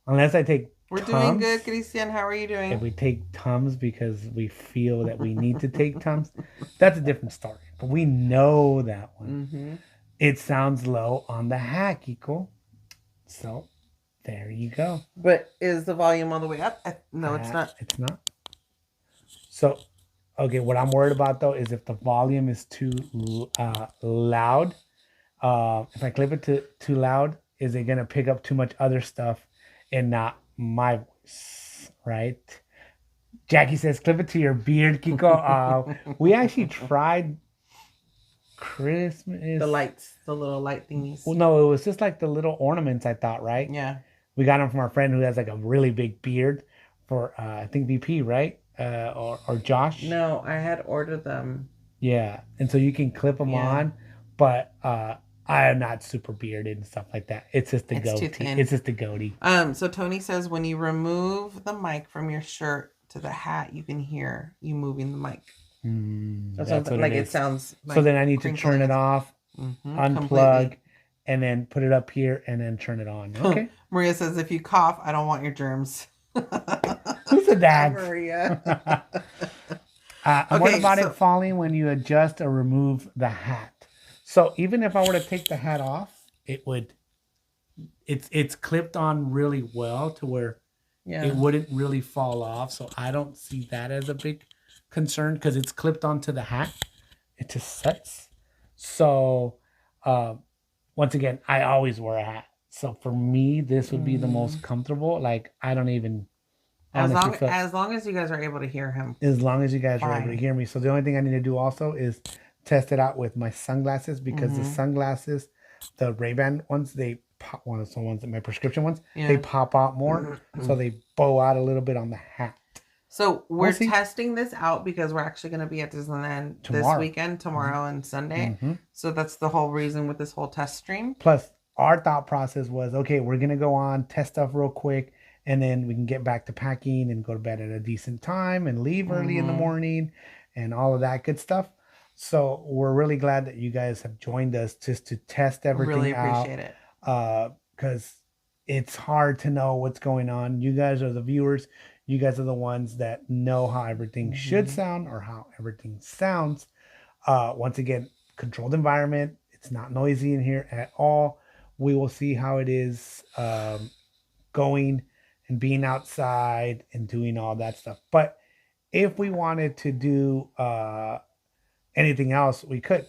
Unless I take We're Tums. doing good, Christian. How are you doing? If we take Tums because we feel that we need to take Tums, that's a different story. But we know that one. Mm-hmm. It sounds low on the hat, Kiko. So there you go. But is the volume all the way up? No, it's not. It's not. So, okay, what I'm worried about though is if the volume is too loud. If I clip it too loud, is it gonna pick up too much other stuff and not my voice, right? Jackie says, clip it to your beard, Kiko. We actually tried Christmas. The lights, the little light thingies. Well, no, it was just like the little ornaments, I thought, right? Yeah. We got them from our friend who has like a really big beard for, I think, VP, right? Or Josh. No, I had ordered them. Yeah. And so you can clip them on, but I am not super bearded and stuff like that. It's just the goatee. Too thin. It's just the goatee. So Tony says when you remove the mic from your shirt to the hat, you can hear you moving the mic. That's what like it is. sounds like so then I need to turn it off, unplug, completely. and then put it up here and then turn it on. Okay. Maria says if you cough, I don't want your germs. Who said that? Maria. And what about it falling when you adjust or remove the hat? So even if I were to take the hat off, it would. It's clipped on really well to where it wouldn't really fall off. So I don't see that as a big concern because it's clipped onto the hat. It just sets. So once again, I always wear a hat. So for me, this would be the most comfortable. Like I don't even. As long as you guys are able to hear him. As long as you guys are able to hear me. So the only thing I need to do also is test it out with my sunglasses because the sunglasses, the Ray-Ban ones, they pop. One of the ones, my prescription ones, they pop out more, so they bow out a little bit on the hat. So we're testing this out because we're actually going to be at Disneyland this weekend, tomorrow and Sunday. So that's the whole reason with this whole test stream. Plus, our thought process was, okay, we're going to go on, test stuff real quick, and then we can get back to packing and go to bed at a decent time and leave early in the morning and all of that good stuff. So we're really glad that you guys have joined us just to test everything out. Really appreciate it. Because it's hard to know what's going on. You guys are the viewers. You guys are the ones that know how everything should sound or how everything sounds. Once again, controlled environment. It's not noisy in here at all. We will see how it is going and being outside and doing all that stuff. But if we wanted to do anything else, we could.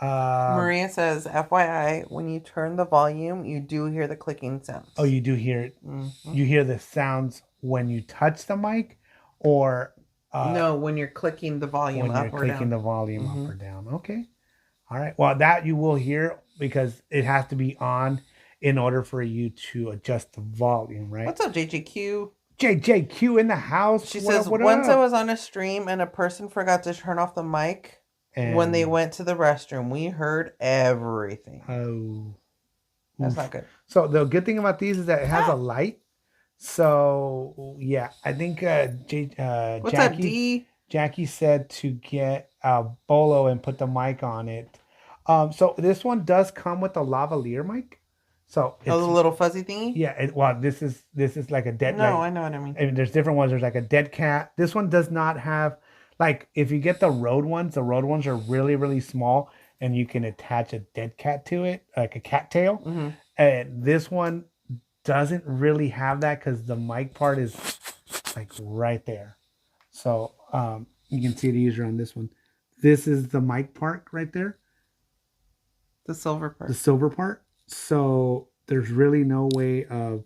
Maria says, FYI, when you turn the volume, you do hear the clicking sounds. Oh, you do hear it? You hear the sounds when you touch the mic or... no, when you're clicking the volume up or down. When you're clicking the volume up or down. Okay. All right. Well, that you will hear because it has to be on in order for you to adjust the volume, right? What's up, JJQ? JJQ in the house. She says, once I was on a stream and a person forgot to turn off the mic when they went to the restroom. We heard everything. Oh. That's not good. So the good thing about these is that it has a light. So, yeah, I think what's up, D? Jackie said to get a Bolo and put the mic on it. So this one does come with a lavalier mic. So it's, the little fuzzy thingy? Yeah. This is like a dead. No, I know what I mean. I mean, there's different ones. There's like a dead cat. This one does not have, like, if you get the Rode ones are really, really small, and you can attach a dead cat to it, like a cattail. And this one doesn't really have that because the mic part is like right there. So you can see the user on this one. This is the mic part right there. The silver part. The silver part. So there's really no way of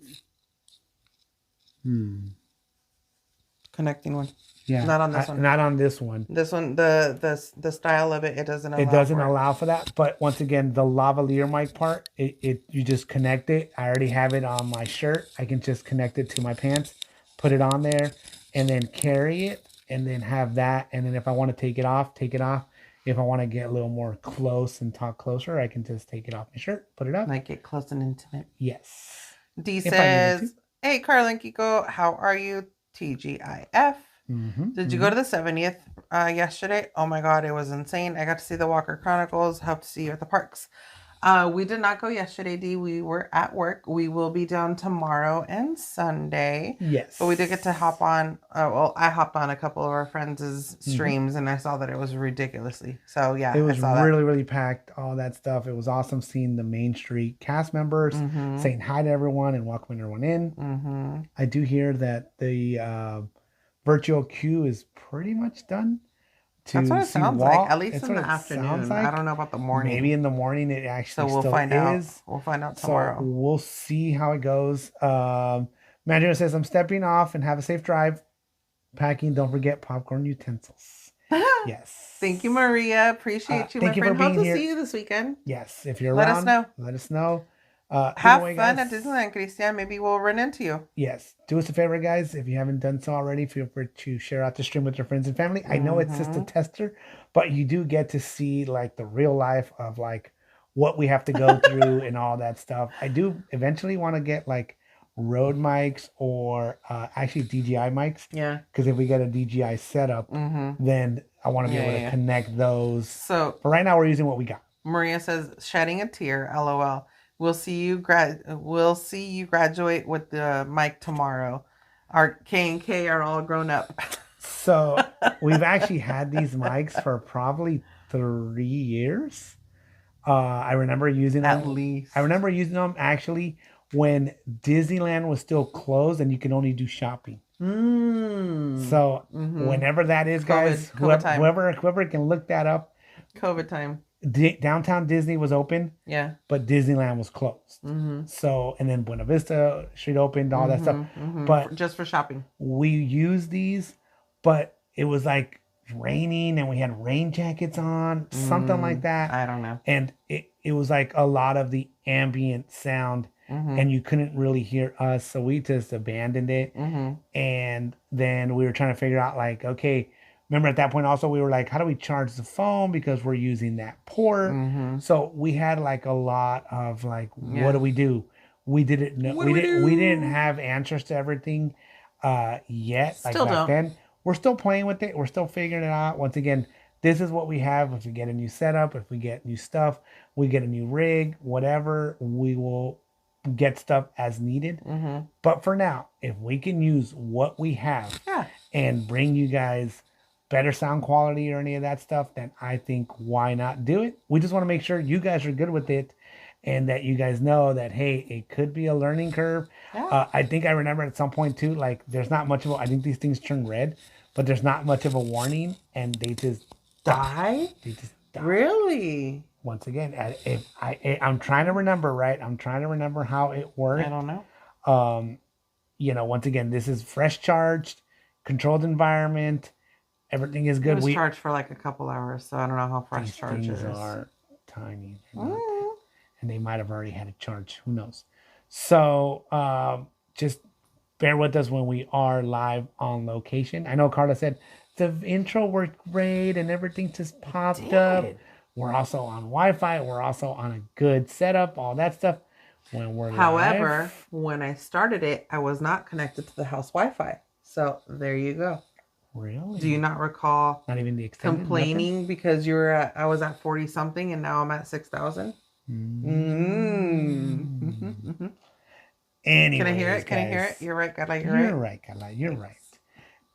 connecting one. Yeah. Not on this one. Not on this one. This one, the style of it doesn't allow. It doesn't allow for that. But once again, the lavalier mic part, it you just connect it. I already have it on my shirt. I can just connect it to my pants, put it on there, and then carry it, and then have that. And then if I want to take it off, take it off. If I want to get a little more close and talk closer, I can just take it off my shirt, put it up. Like get close and intimate. Yes. D says, Hey, Karla Kiko, how are you? TGIF. Did you go to the 70th yesterday? Oh my God, it was insane. I got to see the Walker Chronicles. Hope to see you at the parks. We did not go yesterday, Dee. We were at work. We will be down tomorrow and Sunday. Yes. But we did get to hop on. Well, I hopped on a couple of our friends' streams and I saw that it was ridiculously. So yeah, It was I saw really, really packed, all that stuff. It was awesome seeing the Main Street cast members, saying hi to everyone and welcoming everyone in. I do hear that the virtual queue is pretty much done. That's what it sounds like, at least in the afternoon. I don't know about the morning. Maybe in the morning it actually we'll still find is. out. We'll find out tomorrow. So we'll see how it goes. Mandela says, I'm stepping off and have a safe drive. Packing, don't forget popcorn utensils. Yes. Thank you, Maria. Appreciate you, my friend. Hope to see you this weekend. Yes. If you're around, let us know. Have fun at Disneyland, Christian. Maybe we'll run into you. Yes. Do us a favor, guys. If you haven't done so already, feel free to share out the stream with your friends and family. I know it's just a tester, but you do get to see like the real life of like what we have to go through and all that stuff. I do eventually want to get like Rode mics or actually DJI mics. Yeah. Because if we get a DJI setup, then I want to be able to connect those. So for right now, we're using what we got. Maria says, shedding a tear, LOL. We'll see you graduate with the mic tomorrow. Our K and K are all grown up. So we've actually had these mics for probably 3 years. I remember using them. At least. I remember using them actually when Disneyland was still closed and you can only do shopping. So whenever that is, guys, whoever can look that up. COVID time. Downtown Disney was open, but Disneyland was closed. So, and then Buena Vista Street opened, all that stuff. But just for shopping, we used these, but it was like raining and we had rain jackets on, something like that. I don't know. And it was like a lot of the ambient sound, and you couldn't really hear us, so we just abandoned it. And then we were trying to figure out like, okay. Remember at that point also we were like, how do we charge the phone because we're using that port? So we had like a lot of like, what do we do? We didn't know. We didn't have answers to everything yet. Still like back then. We're still playing with it. We're still figuring it out. Once again, this is what we have. If we get a new setup, if we get new stuff, we get a new rig, whatever, we will get stuff as needed. But for now, if we can use what we have and bring you guys better sound quality or any of that stuff, then I think why not do it? We just want to make sure you guys are good with it and that you guys know that, hey, it could be a learning curve. I think I remember at some point too, like there's not much of I think these things turn red, but there's not much of a warning and they just die. They just die. Really? Once again, I'm trying to remember, right? I'm trying to remember how it worked. I don't know. Once again, this is fresh charged, controlled environment. Everything is good. It was charged for like a couple hours, so I don't know how fresh charge is. These are tiny. And they might have already had a charge. Who knows? So just bear with us when we are live on location. I know Karla said the intro worked great and everything just popped up. We're also on Wi-Fi. We're also on a good setup, all that stuff. However, when I started it, I was not connected to the house Wi-Fi. So there you go. Really? Do you not recall not even the extended complaining nothing? Because I was at 40 something and now I'm at 6,000? Anyways, can I hear it? Can I hear it? You're right, Karla. You're right, Karla. You're right.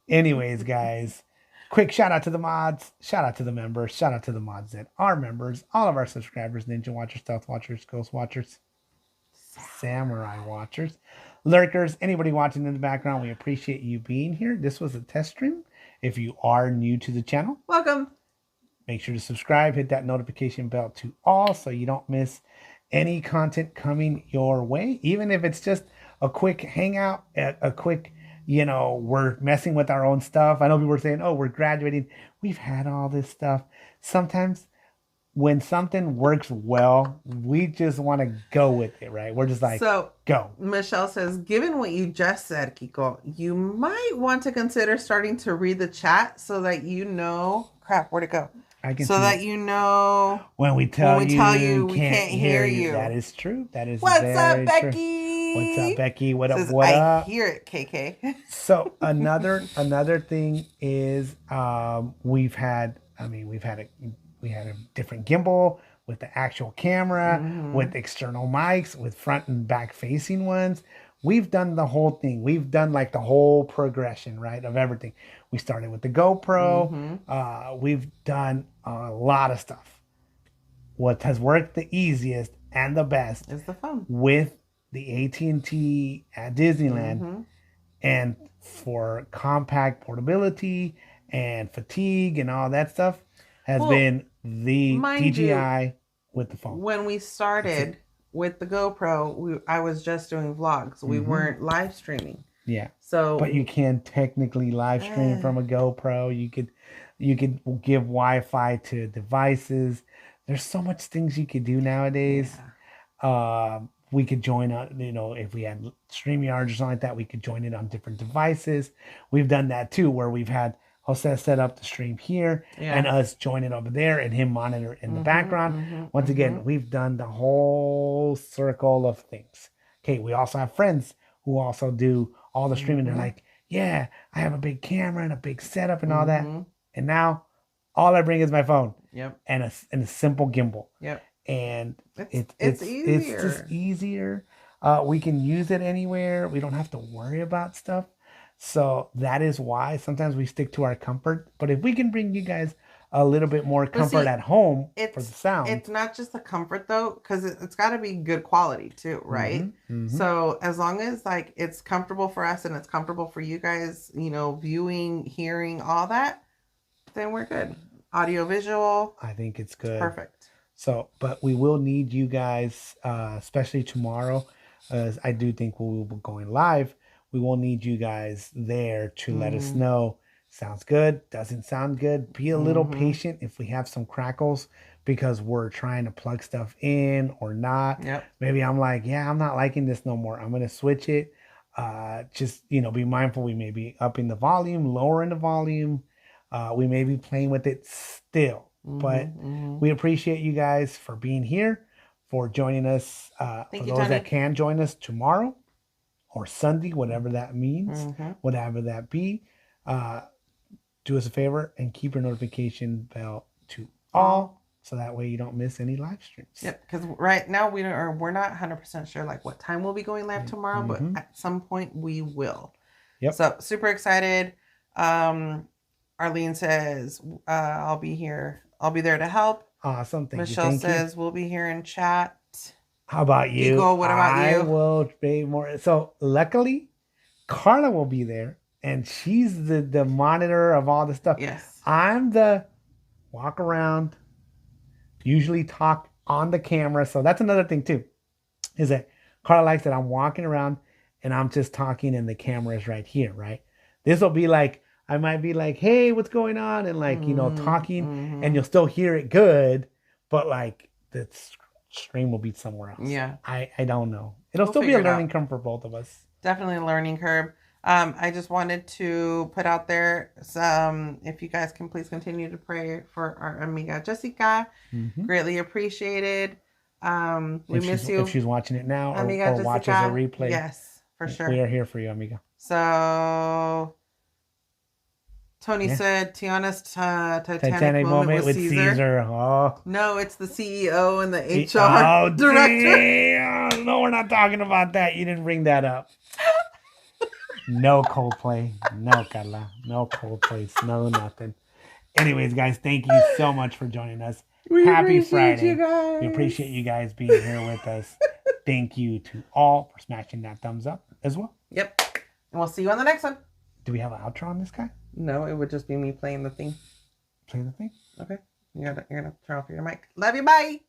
Anyways, guys, quick shout out to the mods, shout out to the members, shout out to the mods that are members, all of our subscribers, Ninja Watchers, Stealth Watchers, Ghost Watchers, Samurai Watchers, lurkers, anybody watching in the background. We appreciate you being here. This was a test stream. If you are new to the channel, welcome. Make sure to subscribe, hit that notification bell to all so you don't miss any content coming your way. Even if it's just a quick hangout, a quick, we're messing with our own stuff. I know people were saying, oh, we're graduating. We've had all this stuff. Sometimes when something works well, we just want to go with it, right? We're just like, go. Michelle says, given what you just said, Kiko, you might want to consider starting to read the chat so that you know. Crap, where'd it go? That you know when we tell you we can't hear you. That is true. That is What's very up, Becky? What's up, Becky? What up? Says, What I up? hear it, KK. So another thing is we had a different gimbal with the actual camera, with external mics, with front and back facing ones. We've done the whole thing. We've done like the whole progression, right, of everything. We started with the GoPro. We've done a lot of stuff. What has worked the easiest and the best Is the phone with the AT&T at Disneyland, and for compact portability and fatigue and all that stuff has been the DJI with the phone. When we started with the GoPro, I was just doing vlogs. We weren't live streaming. Yeah. So, but you can technically live stream from a GoPro. You could give Wi-Fi to devices. There's so much things you could do nowadays. Yeah. We could join on, if we had StreamYard or something like that, we could join it on different devices. We've done that too, where we've had Jose set up the stream here and us join it over there and him monitor in the background. Once again, we've done the whole circle of things. Okay, we also have friends who also do all the streaming. They're like, yeah, I have a big camera and a big setup and all that. And now all I bring is my phone and a simple gimbal. And it's easier. It's just easier. We can use it anywhere. We don't have to worry about stuff. So that is why sometimes we stick to our comfort. But if we can bring you guys a little bit more comfort at home for the sound. It's not just the comfort though, because it's got to be good quality too, right? So as long as like it's comfortable for us and it's comfortable for you guys, viewing, hearing, all that, then we're good. Audio, visual. I think it's good. Perfect. So, but we will need you guys, especially tomorrow, as I do think we will be going live. We will need you guys there to let us know. Sounds good. Doesn't sound good. Be a little patient if we have some crackles because we're trying to plug stuff in or not. Maybe I'm like, I'm not liking this no more. I'm going to switch it. Just, be mindful. We may be upping the volume, lowering the volume. We may be playing with it still. But we appreciate you guys for being here, for joining us. For those that can join us tomorrow or Sunday, whatever that means, whatever that be, do us a favor and keep your notification bell to all, so that way you don't miss any live streams. Yep, because right now we're not 100% sure like what time we'll be going live tomorrow, but at some point we will. Yep. So super excited. Arlene says, I'll be here. I'll be there to help. Awesome. Michelle says, we'll be here in chat. How about you? Eagle, what about you? I will be more. So luckily, Karla will be there, and she's the monitor of all the stuff. Yes. I'm the walk around, usually talk on the camera. So that's another thing too, is that Karla likes that I'm walking around and I'm just talking and the camera is right here, right? This will be like, I might be like, hey, what's going on? And like, talking and you'll still hear it good, but like the stream will be somewhere else. Yeah. I don't know. It'll still be a learning curve for both of us. Definitely a learning curve. I just wanted to put out there some, if you guys can please continue to pray for our amiga Jessica. Greatly appreciated. We miss you. If she's watching it now amiga or watches a replay. Yes, for sure. We are here for you, amiga. So Tony said Tiana's Titanic moment with Caesar. Oh. No, it's the CEO and the HR director. Damn. No, we're not talking about that. You didn't bring that up. No Coldplay. No Karla. No Coldplay. No nothing. Anyways, guys, thank you so much for joining us. Happy Friday. We appreciate you guys being here with us. Thank you to all for smashing that thumbs up as well. Yep. And we'll see you on the next one. Do we have an outro on this guy? No, it would just be me playing the thing. Play the thing? Okay. You're gonna turn off your mic. Love you. Bye.